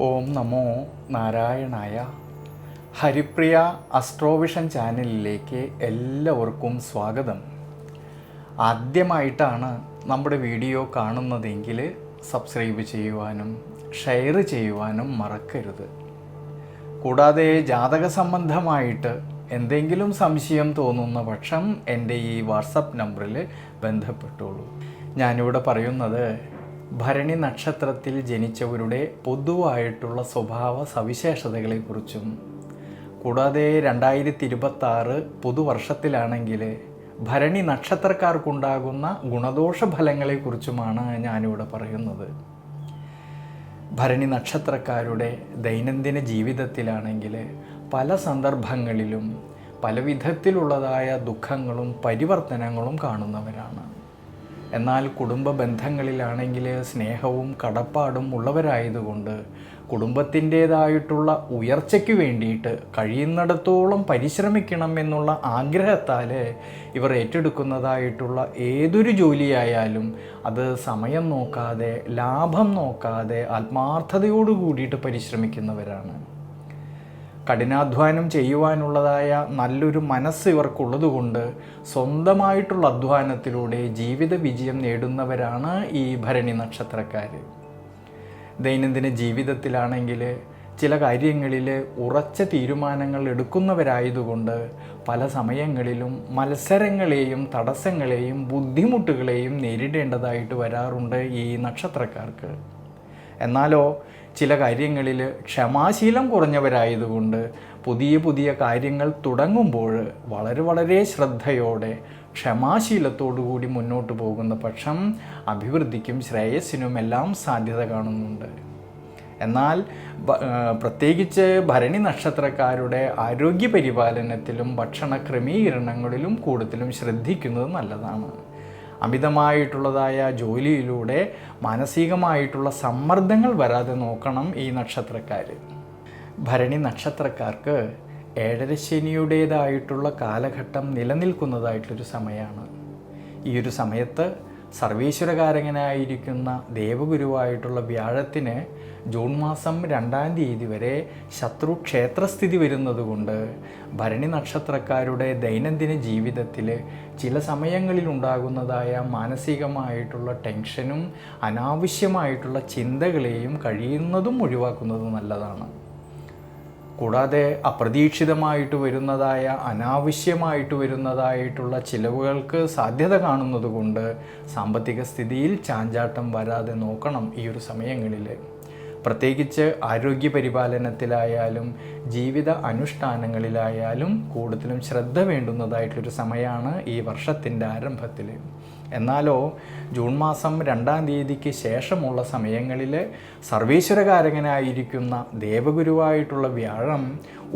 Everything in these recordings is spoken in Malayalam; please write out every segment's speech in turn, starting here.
ഓം നമോ നാരായണായ. ഹരിപ്രിയ അസ്ട്രോവിഷൻ ചാനലിലേക്ക് എല്ലാവർക്കും സ്വാഗതം. ആദ്യമായിട്ടാണ് നമ്മുടെ വീഡിയോ കാണുന്നതെങ്കിൽ സബ്സ്ക്രൈബ് ചെയ്യുവാനും ഷെയർ ചെയ്യുവാനും മറക്കരുത്. കൂടാതെ ജാതക സംബന്ധമായിട്ട് എന്തെങ്കിലും സംശയം തോന്നുന്ന പക്ഷം എൻ്റെ ഈ വാട്സപ്പ് നമ്പറിൽ ബന്ധപ്പെട്ടോളൂ. ഞാനിവിടെ പറയുന്നത് ഭരണി നക്ഷത്രത്തിൽ ജനിച്ചവരുടെ പൊതുവായിട്ടുള്ള സ്വഭാവ സവിശേഷതകളെക്കുറിച്ചും കൂടാതെ 2026 പുതുവർഷത്തിലാണെങ്കിൽ ഭരണി നക്ഷത്രക്കാർക്കുണ്ടാകുന്ന ഗുണദോഷ ഫലങ്ങളെക്കുറിച്ചുമാണ് ഞാനിവിടെ പറയുന്നത്. ഭരണി നക്ഷത്രക്കാരുടെ ദൈനംദിന ജീവിതത്തിലാണെങ്കിൽ പല സന്ദർഭങ്ങളിലും പല വിധത്തിലുള്ളതായ ദുഃഖങ്ങളും പരിവർത്തനങ്ങളും കാണുന്നവരാണ്. എന്നാൽ കുടുംബ ബന്ധങ്ങളിലാണെങ്കിൽ സ്നേഹവും കടപ്പാടും ഉള്ളവരായതുകൊണ്ട് കുടുംബത്തിൻ്റേതായിട്ടുള്ള ഉയർച്ചയ്ക്ക് വേണ്ടിയിട്ട് കഴിയുന്നിടത്തോളം പരിശ്രമിക്കണം എന്നുള്ള ആഗ്രഹത്താൽ ഇവർ ഏറ്റെടുക്കുന്നതായിട്ടുള്ള ഏതൊരു ജോലിയായാലും അത് സമയം നോക്കാതെ ലാഭം നോക്കാതെ ആത്മാർത്ഥതയോടു കൂടിയിട്ട് പരിശ്രമിക്കുന്നവരാണ്. കഠിനാധ്വാനം ചെയ്യുവാനുള്ളതായ നല്ലൊരു മനസ്സ് ഇവർക്കുള്ളതുകൊണ്ട് സ്വന്തമായിട്ടുള്ള അധ്വാനത്തിലൂടെ ജീവിത വിജയം നേടുന്നവരാണ് ഈ ഭരണി നക്ഷത്രക്കാർ. ദൈനംദിന ജീവിതത്തിലാണെങ്കിൽ ചില കാര്യങ്ങളിൽ ഉറച്ച തീരുമാനങ്ങൾ എടുക്കുന്നവരായതുകൊണ്ട് പല സമയങ്ങളിലും മത്സരങ്ങളെയും തടസ്സങ്ങളെയും ബുദ്ധിമുട്ടുകളെയും നേരിടേണ്ടതായിട്ട് വരാറുണ്ട് ഈ നക്ഷത്രക്കാർക്ക്. എന്നാലോ ചില കാര്യങ്ങളിൽ ക്ഷമാശീലം കുറഞ്ഞവരായതുകൊണ്ട് പുതിയ കാര്യങ്ങൾ തുടങ്ങുമ്പോൾ വളരെ ശ്രദ്ധയോടെ ക്ഷമാശീലത്തോടുകൂടി മുന്നോട്ട് പോകുന്ന പക്ഷം അഭിവൃദ്ധിക്കും ശ്രേയസ്സിനുമെല്ലാം സാധ്യത കാണുന്നുണ്ട്. എന്നാൽ പ്രത്യേകിച്ച് ഭരണി നക്ഷത്രക്കാരുടെ ആരോഗ്യ പരിപാലനത്തിലും ഭക്ഷണ ക്രമീകരണങ്ങളിലും കൂടുതലും ശ്രദ്ധിക്കുന്നത് നല്ലതാണ്. അമിതമായിട്ടുള്ളതായ ജോലിയിലൂടെ മാനസികമായിട്ടുള്ള സമ്മർദ്ദങ്ങൾ വരാതെ നോക്കണം ഈ നക്ഷത്രക്കാർ. ഭരണി നക്ഷത്രക്കാർക്ക് ഏഴരശനിയുടേതായിട്ടുള്ള കാലഘട്ടം നിലനിൽക്കുന്നതായിട്ടൊരു സമയമാണ്. ഈ ഒരു സമയത്ത് സർവീശ്വരകാരകനായിരിക്കുന്ന ദേവഗുരുവായിട്ടുള്ള വ്യാഴത്തിന് ജൂൺ മാസം 2-ാം തീയതി വരെ ശത്രു ക്ഷേത്രസ്ഥിതി വരുന്നതുകൊണ്ട് ഭരണി നക്ഷത്രക്കാരുടെ ദൈനംദിന ജീവിതത്തിൽ ചില സമയങ്ങളിൽ ഉണ്ടാകുന്നതായ മാനസികമായിട്ടുള്ള ടെൻഷനും അനാവശ്യമായിട്ടുള്ള ചിന്തകളെയും കഴിയുന്നതും ഒഴിവാക്കുന്നത് നല്ലതാണ്. കൂടാതെ അപ്രതീക്ഷിതമായിട്ട് വരുന്നതായ അനാവശ്യമായിട്ട് വരുന്നതായിട്ടുള്ള ചിലവുകൾക്ക് സാധ്യത കാണുന്നതുകൊണ്ട് സാമ്പത്തിക സ്ഥിതിയിൽ ചാഞ്ചാട്ടം വരാതെ നോക്കണം ഈ ഒരു സമയങ്ങളിൽ. പ്രത്യേകിച്ച് ആരോഗ്യ പരിപാലനത്തിലായാലും ജീവിത അനുഷ്ഠാനങ്ങളിലായാലും കൂടുതലും ശ്രദ്ധ വേണ്ടുന്നതായിട്ടൊരു സമയമാണ് ഈ വർഷത്തിൻ്റെ ആരംഭത്തിൽ. എന്നാലോ ജൂൺ മാസം 2-ാം തീയതിക്ക് ശേഷമുള്ള സമയങ്ങളിൽ സർവീശ്വരകാരകനായിരിക്കുന്ന ദേവഗുരുവായിട്ടുള്ള വ്യാഴം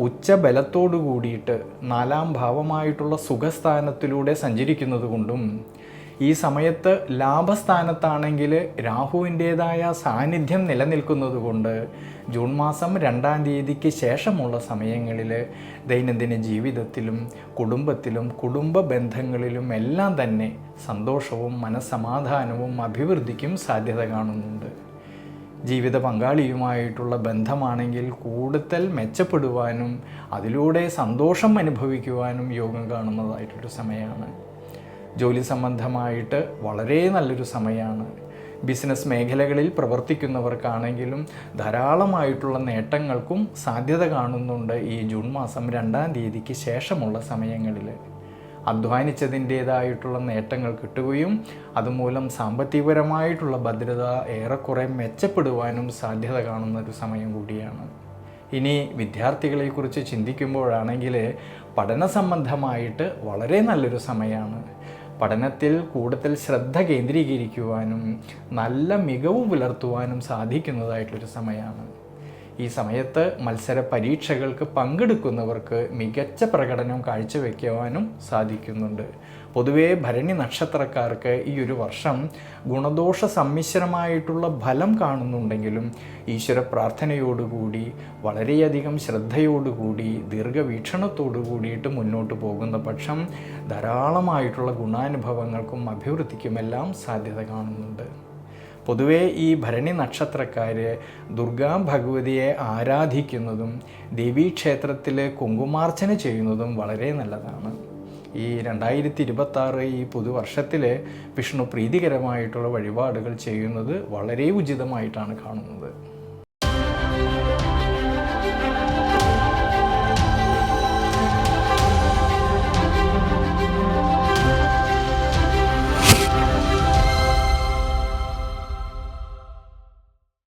ഉച്ചബലത്തോടു കൂടിയിട്ട് 4-ാം ഭാവമായിട്ടുള്ള സുഖസ്ഥാനത്തിലൂടെ സഞ്ചരിക്കുന്നത് കൊണ്ടും ഈ സമയത്ത് ലാഭസ്ഥാനത്താണെങ്കിൽ രാഹുവിൻ്റേതായ സാന്നിധ്യം നിലനിൽക്കുന്നത് കൊണ്ട് ജൂൺ മാസം 2-ാം തീയതിക്ക് ശേഷമുള്ള സമയങ്ങളിൽ ദൈനംദിന ജീവിതത്തിലും കുടുംബത്തിലും കുടുംബ ബന്ധങ്ങളിലും എല്ലാം തന്നെ സന്തോഷവും മനസ്സമാധാനവും അഭിവൃദ്ധിക്കും സാധ്യത കാണുന്നുണ്ട്. ജീവിത പങ്കാളിയുമായിട്ടുള്ള ബന്ധമാണെങ്കിൽ കൂടുതൽ മെച്ചപ്പെടുവാനും അതിലൂടെ സന്തോഷം അനുഭവിക്കുവാനും യോഗം കാണുന്നതായിട്ടൊരു സമയമാണ്. ജോലി സംബന്ധമായിട്ട് വളരെ നല്ലൊരു സമയമാണ്. ബിസിനസ് മേഖലകളിൽ പ്രവർത്തിക്കുന്നവർക്കാണെങ്കിലും ധാരാളമായിട്ടുള്ള നേട്ടങ്ങൾക്കും സാധ്യത കാണുന്നുണ്ട് ഈ ജൂൺ മാസം 2-ാം തീയതിക്ക് ശേഷമുള്ള സമയങ്ങളിൽ. അധ്വാനിച്ചതിൻ്റേതായിട്ടുള്ള നേട്ടങ്ങൾ കിട്ടുകയും അതുമൂലം സാമ്പത്തികപരമായിട്ടുള്ള ഭദ്രത ഏറെക്കുറെ മെച്ചപ്പെടുവാനും സാധ്യത കാണുന്ന ഒരു സമയം കൂടിയാണ്. ഇനി വിദ്യാർത്ഥികളെക്കുറിച്ച് ചിന്തിക്കുമ്പോഴാണെങ്കിൽ പഠന സംബന്ധമായിട്ട് വളരെ നല്ലൊരു സമയമാണ്. പഠനത്തിൽ കൂടുതൽ ശ്രദ്ധ കേന്ദ്രീകരിക്കുവാനും നല്ല മികവ് പുലർത്തുവാനും സാധിക്കുന്നതായിട്ടൊരു സമയമാണ്. ഈ സമയത്ത് മത്സര പരീക്ഷകൾക്ക് പങ്കെടുക്കുന്നവർക്ക് മികച്ച പ്രകടനം കാഴ്ചവെക്കുവാനും സാധിക്കുന്നുണ്ട്. പൊതുവേ ഭരണി നക്ഷത്രക്കാർക്ക് ഈ ഒരു വർഷം ഗുണദോഷ സമ്മിശ്രമായിട്ടുള്ള ഫലം കാണുന്നുണ്ടെങ്കിലും ഈശ്വര പ്രാർത്ഥനയോടുകൂടി വളരെയധികം ശ്രദ്ധയോടുകൂടി ദീർഘവീക്ഷണത്തോടു കൂടിയിട്ട് മുന്നോട്ട് പോകുന്ന പക്ഷം ധാരാളമായിട്ടുള്ള ഗുണാനുഭവങ്ങൾക്കും അഭിവൃദ്ധിക്കുമെല്ലാം സാധ്യത കാണുന്നുണ്ട്. പൊതുവേ ഈ ഭരണി നക്ഷത്രക്കാർ ദുർഗാ ഭഗവതിയെ ആരാധിക്കുന്നതും ദേവീക്ഷേത്രത്തിൽ കുങ്കുമാർച്ചന ചെയ്യുന്നതും വളരെ നല്ലതാണ്. ഈ 2026 ഈ പുതുവർഷത്തിൽ വിഷ്ണു പ്രീതികരമായിട്ടുള്ള വഴിപാടുകൾ ചെയ്യുന്നത് വളരെ ഉചിതമായിട്ടാണ് കാണുന്നത്.